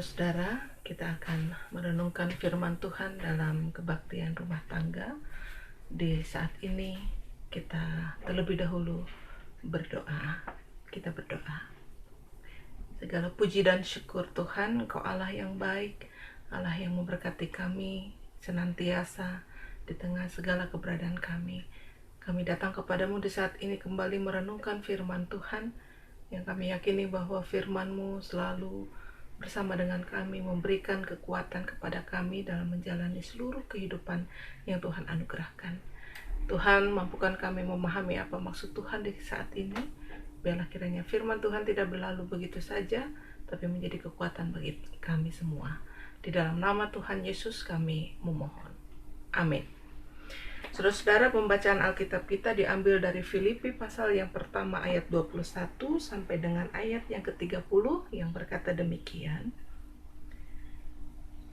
Saudara-saudara, kita akan merenungkan firman Tuhan dalam kebaktian rumah tangga. Di saat ini kita terlebih dahulu berdoa. Kita berdoa. Segala puji dan syukur Tuhan, Engkau Allah yang baik, Allah yang memberkati kami senantiasa di tengah segala keberadaan kami. Kami datang kepadamu di saat ini kembali merenungkan firman Tuhan, yang kami yakini bahwa firman-Mu selalu bersama dengan kami, memberikan kekuatan kepada kami dalam menjalani seluruh kehidupan yang Tuhan anugerahkan. Tuhan, mampukan kami memahami apa maksud Tuhan di saat ini. Biarlah kiranya firman Tuhan tidak berlalu begitu saja, tapi menjadi kekuatan bagi kami semua. Di dalam nama Tuhan Yesus kami memohon. Amin. Saudara-saudara, pembacaan Alkitab kita diambil dari Filipi pasal yang pertama ayat 21 sampai dengan ayat yang ke-30 yang berkata demikian.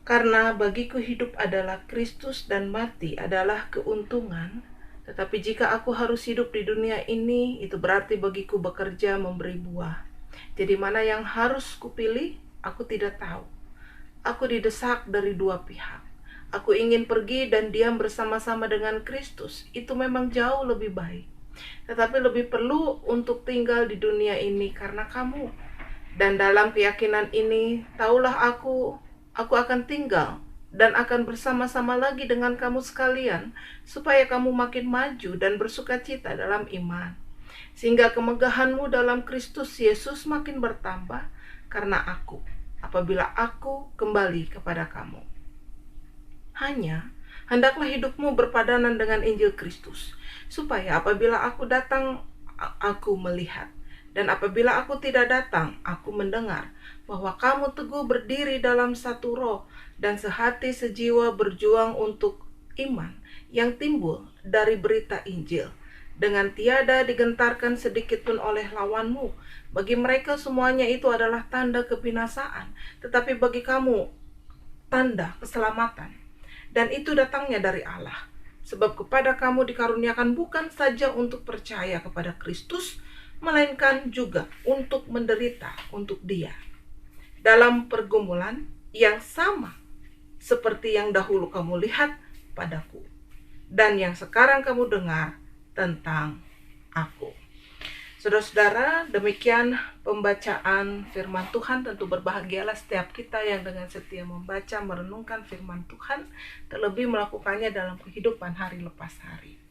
Karena bagiku hidup adalah Kristus dan mati adalah keuntungan, tetapi jika aku harus hidup di dunia ini, itu berarti bagiku bekerja memberi buah. Jadi mana yang harus kupilih? Aku tidak tahu. Aku didesak dari dua pihak. Aku ingin pergi dan diam bersama-sama dengan Kristus. Itu memang jauh lebih baik. Tetapi lebih perlu untuk tinggal di dunia ini karena kamu. Dan dalam keyakinan ini, taulah aku akan tinggal dan akan bersama-sama lagi dengan kamu sekalian, supaya kamu makin maju dan bersukacita dalam iman. Sehingga kemegahanmu dalam Kristus Yesus makin bertambah karena aku, apabila aku kembali kepada kamu. Hanya, hendaklah hidupmu berpadanan dengan Injil Kristus, supaya apabila aku datang, aku melihat, dan apabila aku tidak datang, aku mendengar, bahwa kamu teguh berdiri dalam satu roh, dan sehati sejiwa berjuang untuk iman yang timbul dari berita Injil, dengan tiada digentarkan sedikit pun oleh lawanmu. Bagi mereka semuanya itu adalah tanda kebinasaan, tetapi bagi kamu tanda keselamatan. Dan itu datangnya dari Allah. Sebab kepada kamu dikaruniakan bukan saja untuk percaya kepada Kristus, melainkan juga untuk menderita untuk Dia, dalam pergumulan yang sama seperti yang dahulu kamu lihat padaku, dan yang sekarang kamu dengar tentang aku. Saudara-saudara, demikian pembacaan firman Tuhan. Tentu berbahagialah setiap kita yang dengan setia membaca, merenungkan firman Tuhan, terlebih melakukannya dalam kehidupan hari lepas hari.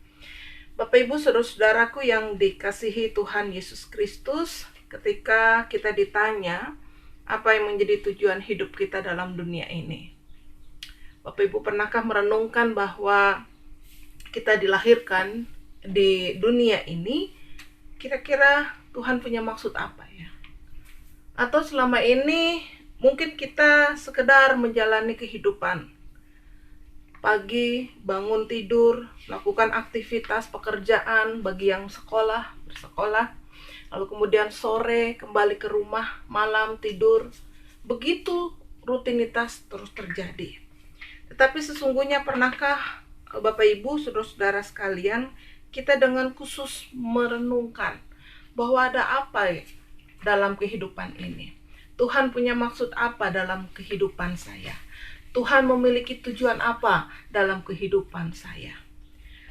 Bapak Ibu saudara-saudaraku yang dikasihi Tuhan Yesus Kristus, ketika kita ditanya apa yang menjadi tujuan hidup kita dalam dunia ini, Bapak Ibu pernahkah merenungkan bahwa kita dilahirkan di dunia ini, kira-kira Tuhan punya maksud apa ya? Atau selama ini mungkin kita sekedar menjalani kehidupan. Pagi bangun tidur, melakukan aktivitas pekerjaan bagi yang sekolah, bersekolah. Lalu kemudian sore kembali ke rumah, malam tidur. Begitu rutinitas terus terjadi. Tetapi sesungguhnya pernahkah Bapak Ibu, saudara-saudara sekalian, kita dengan khusus merenungkan bahwa ada apa dalam kehidupan ini? Tuhan punya maksud apa dalam kehidupan saya? Tuhan memiliki tujuan apa dalam kehidupan saya?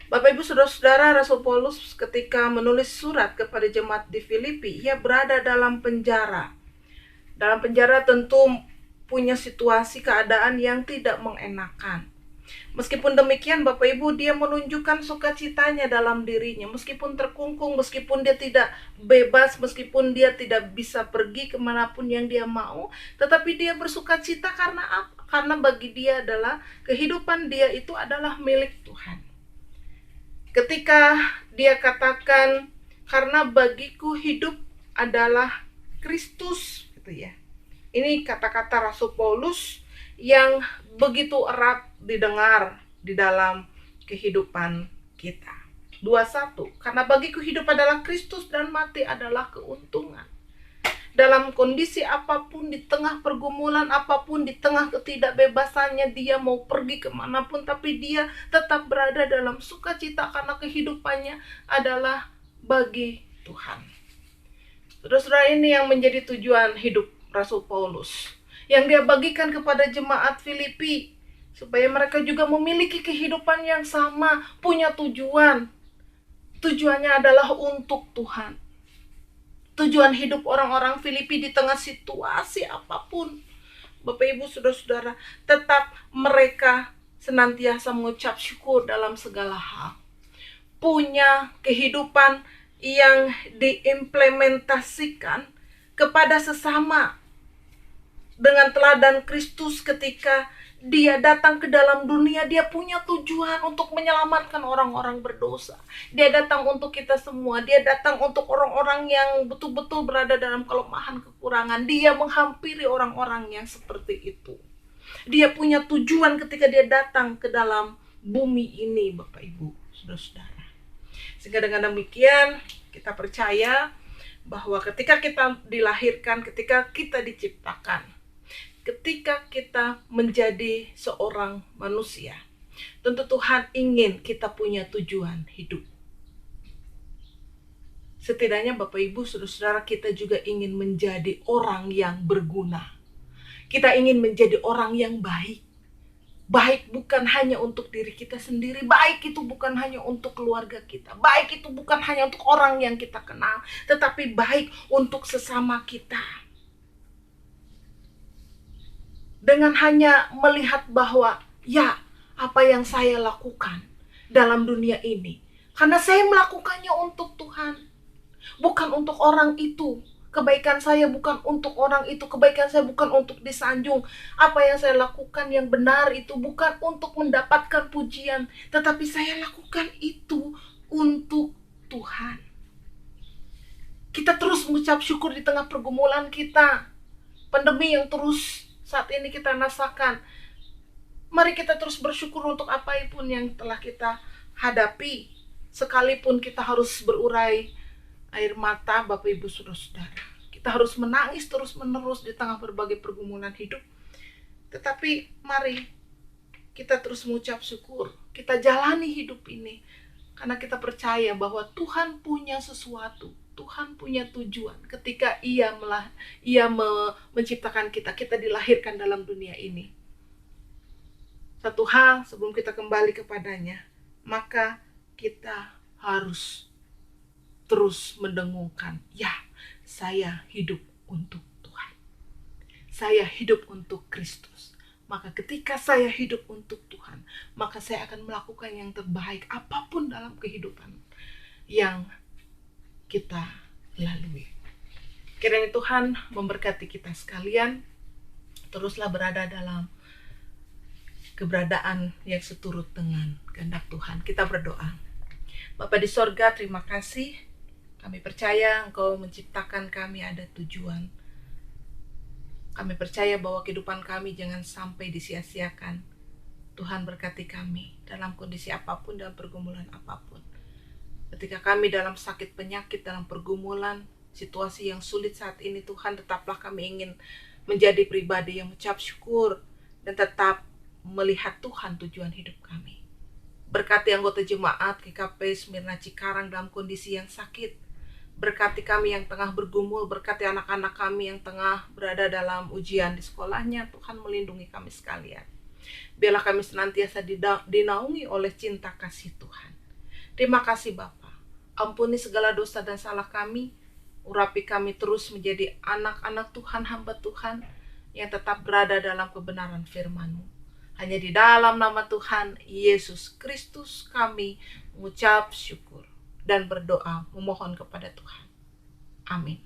Bapak Ibu saudara-saudara, Rasul Paulus ketika menulis surat kepada jemaat di Filipi, ia berada dalam penjara. Dalam penjara tentu punya situasi keadaan yang tidak mengenakan. Meskipun demikian Bapak Ibu, dia menunjukkan sukacitanya dalam dirinya. Meskipun terkungkung, meskipun dia tidak bebas, meskipun dia tidak bisa pergi kemanapun yang dia mau, tetapi dia bersukacita karena apa? Karena bagi dia adalah kehidupan dia itu adalah milik Tuhan. Ketika dia katakan, karena bagiku hidup adalah Kristus, gitu ya. Ini kata-kata Rasul Paulus yang begitu erat didengar di dalam kehidupan kita. 21, karena bagiku hidup adalah Kristus dan mati adalah keuntungan. Dalam kondisi apapun, di tengah pergumulan apapun, di tengah ketidakbebasannya, dia mau pergi kemanapun, tapi dia tetap berada dalam sukacita karena kehidupannya adalah bagi Tuhan. Saudara-saudara, ini yang menjadi tujuan hidup Rasul Paulus. yang Dia bagikan kepada jemaat Filipi, supaya mereka juga memiliki kehidupan yang sama, punya tujuan. Tujuannya adalah untuk Tuhan. Tujuan hidup orang-orang Filipi di tengah situasi apapun, Bapak Ibu Saudara-saudara, tetap mereka senantiasa mengucap syukur dalam segala hal. Punya kehidupan yang diimplementasikan kepada sesama dengan teladan Kristus. Ketika Dia datang ke dalam dunia, Dia punya tujuan untuk menyelamatkan orang-orang berdosa. Dia datang untuk kita semua. Dia datang untuk orang-orang yang betul-betul berada dalam kelemahan, kekurangan. Dia menghampiri orang-orang yang seperti itu. Dia punya tujuan ketika Dia datang ke dalam bumi ini, Bapak Ibu Saudara-saudara. Sehingga dengan demikian kita percaya bahwa ketika kita dilahirkan, ketika kita diciptakan, ketika kita menjadi seorang manusia, tentu Tuhan ingin kita punya tujuan hidup. Setidaknya Bapak Ibu Saudara-saudara, kita juga ingin menjadi orang yang berguna. Kita ingin menjadi orang yang baik. Baik bukan hanya untuk diri kita sendiri, baik itu bukan hanya untuk keluarga kita, baik itu bukan hanya untuk orang yang kita kenal, tetapi baik untuk sesama kita. Dengan hanya melihat bahwa ya, apa yang saya lakukan dalam dunia ini, karena saya melakukannya untuk Tuhan, bukan untuk orang itu. Kebaikan saya bukan untuk orang itu, kebaikan saya bukan untuk disanjung. Apa yang saya lakukan yang benar itu bukan untuk mendapatkan pujian, tetapi saya lakukan itu untuk Tuhan. Kita terus mengucap syukur di tengah pergumulan kita, pandemi yang terus saat ini kita rasakan. Mari kita terus bersyukur untuk apapun yang telah kita hadapi, sekalipun kita harus berurai air mata, Bapak Ibu Saudara-saudara. Kita harus menangis terus-menerus di tengah berbagai pergumulan hidup. Tetapi mari kita terus mengucap syukur. Kita jalani hidup ini karena kita percaya bahwa Tuhan punya sesuatu. Tuhan punya tujuan ketika Ia menciptakan kita. Kita dilahirkan dalam dunia ini. Satu hal sebelum kita kembali kepadanya, maka kita harus terus mendengungkan, ya, saya hidup untuk Tuhan. Saya hidup untuk Kristus. Maka ketika saya hidup untuk Tuhan, maka saya akan melakukan yang terbaik apapun dalam kehidupan yang kita lalui. Kiranya Tuhan memberkati kita sekalian. Teruslah berada dalam keberadaan yang seturut dengan kehendak Tuhan. Kita berdoa. Bapa di sorga, terima kasih. Kami percaya Engkau menciptakan kami ada tujuan. Kami percaya bahwa kehidupan kami jangan sampai disia-siakan. Tuhan berkati kami dalam kondisi apapun, dalam pergumulan apapun. Ketika kami dalam sakit penyakit, dalam pergumulan, situasi yang sulit saat ini, Tuhan, tetaplah kami ingin menjadi pribadi yang mengucap syukur dan tetap melihat Tuhan tujuan hidup kami. Berkati anggota jemaat GKP Smyrna Cikarang dalam kondisi yang sakit. Berkati kami yang tengah bergumul, berkati anak-anak kami yang tengah berada dalam ujian di sekolahnya. Tuhan melindungi kami sekalian. Biarlah kami senantiasa dinaungi oleh cinta kasih Tuhan. Terima kasih Bapa. Ampuni segala dosa dan salah kami. Urapi kami terus menjadi anak-anak Tuhan, hamba Tuhan yang tetap berada dalam kebenaran firman-Mu. Hanya di dalam nama Tuhan Yesus Kristus kami mengucap syukur dan berdoa memohon kepada Tuhan. Amin.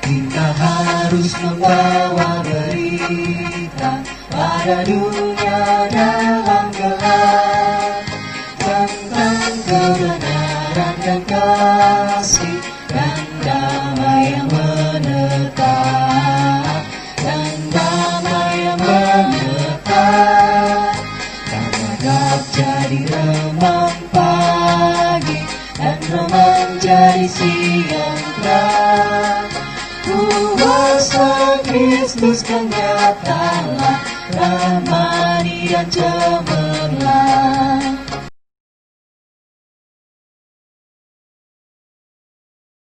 Kita harus membawa berita pada dunia dalam gelap tentang kebenaran dan kasih dan damai yang menetap, dan damai yang menetap. Tanggap jadi remang pagi dan remang jadi siang terang. Kristus kan nyatalah ramani dan cemerlang.